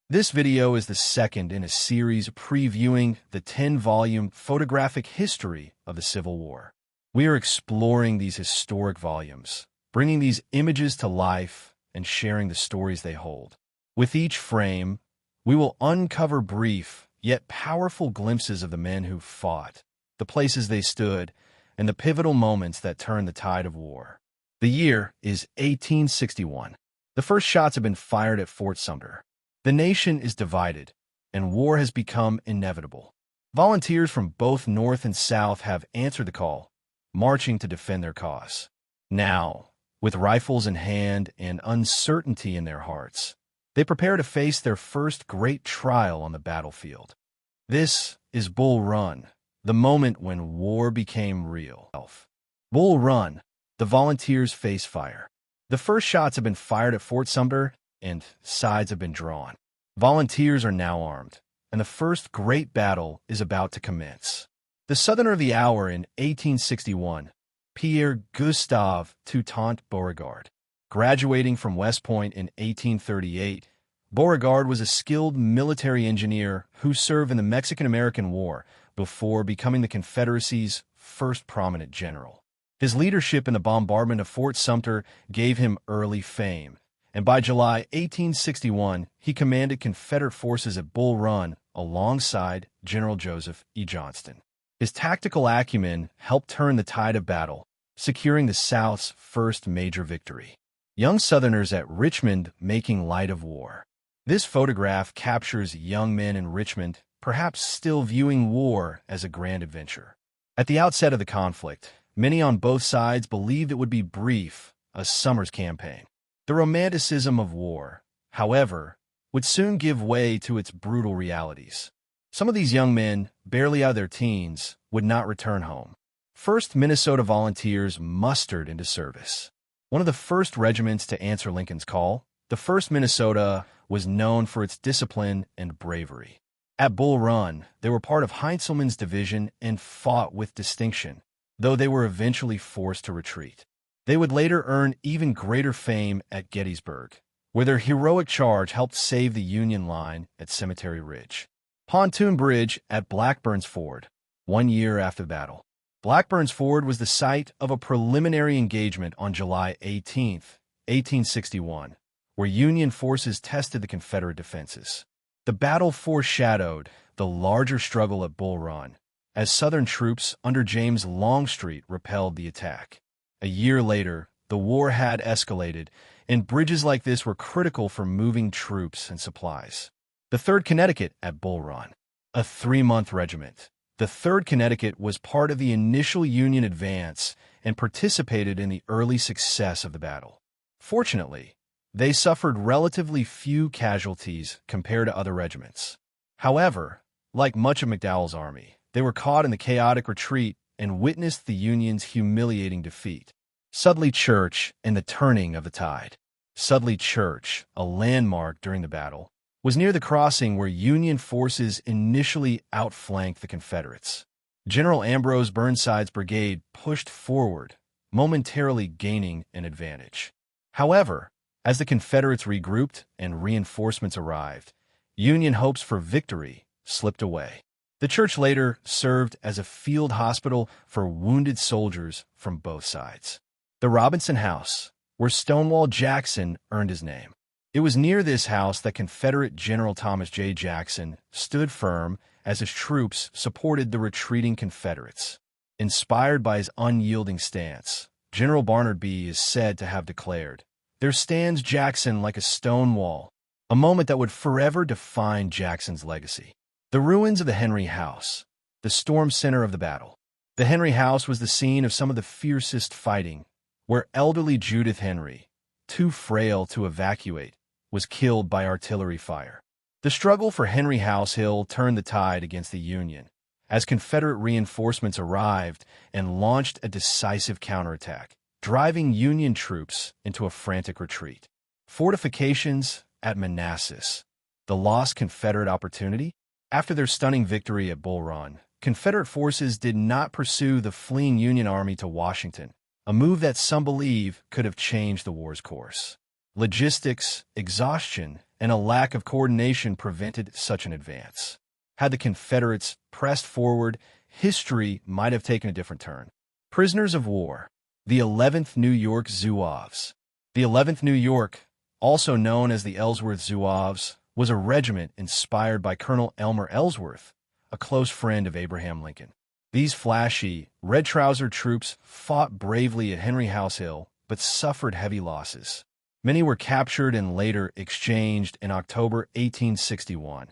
This video is the second in a series previewing the 10-volume Photographic History of the Civil War. We are exploring these historic volumes, bringing these images to life and sharing the stories they hold. With each frame, we will uncover brief yet powerful glimpses of the men who fought, the places they stood, and the pivotal moments that turned the tide of war. The year is 1861. The first shots have been fired at Fort Sumter. The nation is divided, and war has become inevitable. Volunteers from both North and South have answered the call, marching to defend their cause. Now, with rifles in hand and uncertainty in their hearts, they prepare to face their first great trial on the battlefield. This is Bull Run, the moment when war became real. Bull Run, the volunteers face fire. The first shots have been fired at Fort Sumter, and sides have been drawn. Volunteers are now armed, and the first great battle is about to commence. The Southerner of the hour in 1861, Pierre Gustave Toutant Beauregard. Graduating from West Point in 1838, Beauregard was a skilled military engineer who served in the Mexican-American War before becoming the Confederacy's first prominent general. His leadership in the bombardment of Fort Sumter gave him early fame, and by July 1861, he commanded Confederate forces at Bull Run alongside General Joseph E. Johnston. His tactical acumen helped turn the tide of battle, securing the South's first major victory. Young Southerners at Richmond making light of war. This photograph captures young men in Richmond, perhaps still viewing war as a grand adventure. At the outset of the conflict, many on both sides believed it would be brief, a summer's campaign. The romanticism of war, however, would soon give way to its brutal realities. Some of these young men, barely out of their teens, would not return home. First Minnesota Volunteers mustered into service. One of the first regiments to answer Lincoln's call, the 1st Minnesota was known for its discipline and bravery. At Bull Run, they were part of Heintzelman's division and fought with distinction, though they were eventually forced to retreat. They would later earn even greater fame at Gettysburg, where their heroic charge helped save the Union line at Cemetery Ridge. Pontoon Bridge at Blackburn's Ford, 1 year after the battle. Blackburn's Ford was the site of a preliminary engagement on July 18, 1861, where Union forces tested the Confederate defenses. The battle foreshadowed the larger struggle at Bull Run, as Southern troops under James Longstreet repelled the attack. A year later, the war had escalated, and bridges like this were critical for moving troops and supplies. The 3rd Connecticut at Bull Run, a 3-month regiment. The 3rd Connecticut was part of the initial Union advance and participated in the early success of the battle. Fortunately, they suffered relatively few casualties compared to other regiments. However, like much of McDowell's army, they were caught in the chaotic retreat and witnessed the Union's humiliating defeat. Sudley Church and the turning of the tide. Sudley Church, a landmark during the battle, was near the crossing where Union forces initially outflanked the Confederates. General Ambrose Burnside's brigade pushed forward, momentarily gaining an advantage. However, as the Confederates regrouped and reinforcements arrived, Union hopes for victory slipped away. The church later served as a field hospital for wounded soldiers from both sides. The Robinson House, where Stonewall Jackson earned his name. It was near this house that Confederate General Thomas J. Jackson stood firm as his troops supported the retreating Confederates. Inspired by his unyielding stance, General Barnard is said to have declared, "There stands Jackson like a stone wall," a moment that would forever define Jackson's legacy. The ruins of the Henry House, the storm center of the battle. The Henry House was the scene of some of the fiercest fighting, where elderly Judith Henry, too frail to evacuate, was killed by artillery fire. The struggle for Henry House Hill turned the tide against the Union, as Confederate reinforcements arrived and launched a decisive counterattack, driving Union troops into a frantic retreat. Fortifications at Manassas, the lost Confederate opportunity. After their stunning victory at Bull Run, Confederate forces did not pursue the fleeing Union army to Washington, a move that some believe could have changed the war's course. Logistics, exhaustion, and a lack of coordination prevented such an advance. Had the Confederates pressed forward, history might have taken a different turn. Prisoners of war. The 11th New York Zouaves. The 11th New York, also known as the Ellsworth Zouaves, was a regiment inspired by Colonel Elmer Ellsworth, a close friend of Abraham Lincoln. These flashy, red-trousered troops fought bravely at Henry House Hill, but suffered heavy losses. Many were captured and later exchanged in October 1861,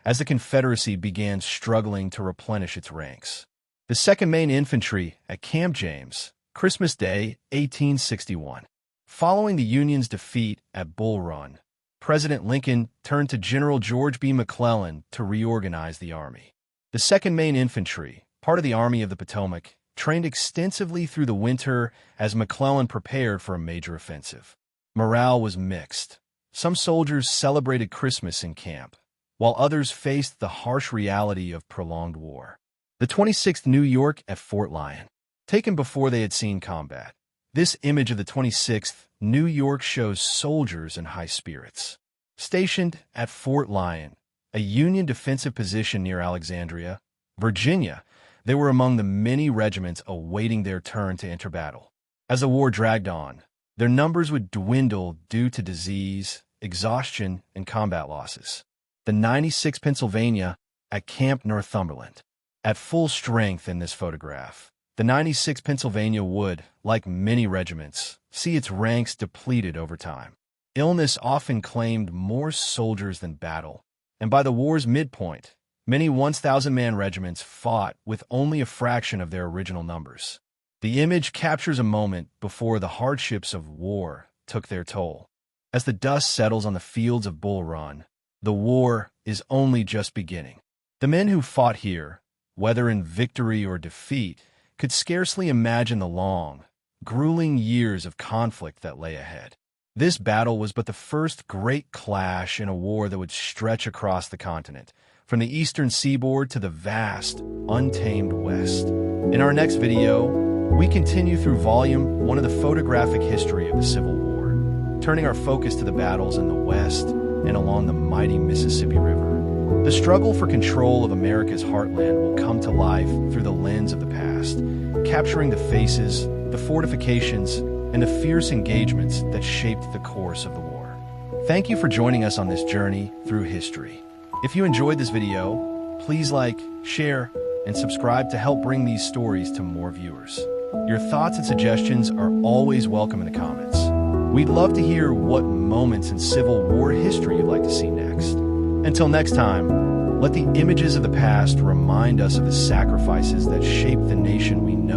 as the Confederacy began struggling to replenish its ranks. The 2nd Maine Infantry at Camp James, Christmas Day, 1861. Following the Union's defeat at Bull Run, President Lincoln turned to General George B. McClellan to reorganize the Army. The 2nd Maine Infantry, part of the Army of the Potomac, trained extensively through the winter as McClellan prepared for a major offensive. Morale was mixed. Some soldiers celebrated Christmas in camp, while others faced the harsh reality of prolonged war. The 26th New York at Fort Lyon. Taken before they had seen combat, this image of the 26th New York shows soldiers in high spirits. Stationed at Fort Lyon, a Union defensive position near Alexandria, Virginia, they were among the many regiments awaiting their turn to enter battle. As the war dragged on, their numbers would dwindle due to disease, exhaustion, and combat losses. The 96th Pennsylvania at Camp Northumberland. At full strength in this photograph, the 96th Pennsylvania would, like many regiments, see its ranks depleted over time. Illness often claimed more soldiers than battle, and by the war's midpoint, many 1,000-man regiments fought with only a fraction of their original numbers. The image captures a moment before the hardships of war took their toll. As the dust settles on the fields of Bull Run, the war is only just beginning. The men who fought here, whether in victory or defeat, could scarcely imagine the long, grueling years of conflict that lay ahead. This battle was but the first great clash in a war that would stretch across the continent, from the eastern seaboard to the vast, untamed West. In our next video, we continue through Volume 1 of the Photographic History of the Civil War, turning our focus to the battles in the West and along the mighty Mississippi River. The struggle for control of America's heartland will come to life through the lens of the past, capturing the faces, the fortifications, and the fierce engagements that shaped the course of the war. Thank you for joining us on this journey through history. If you enjoyed this video, please like, share, and subscribe to help bring these stories to more viewers. Your thoughts and suggestions are always welcome in the comments. We'd love to hear what moments in Civil War history you'd like to see next. Until next time, let the images of the past remind us of the sacrifices that shaped the nation we know.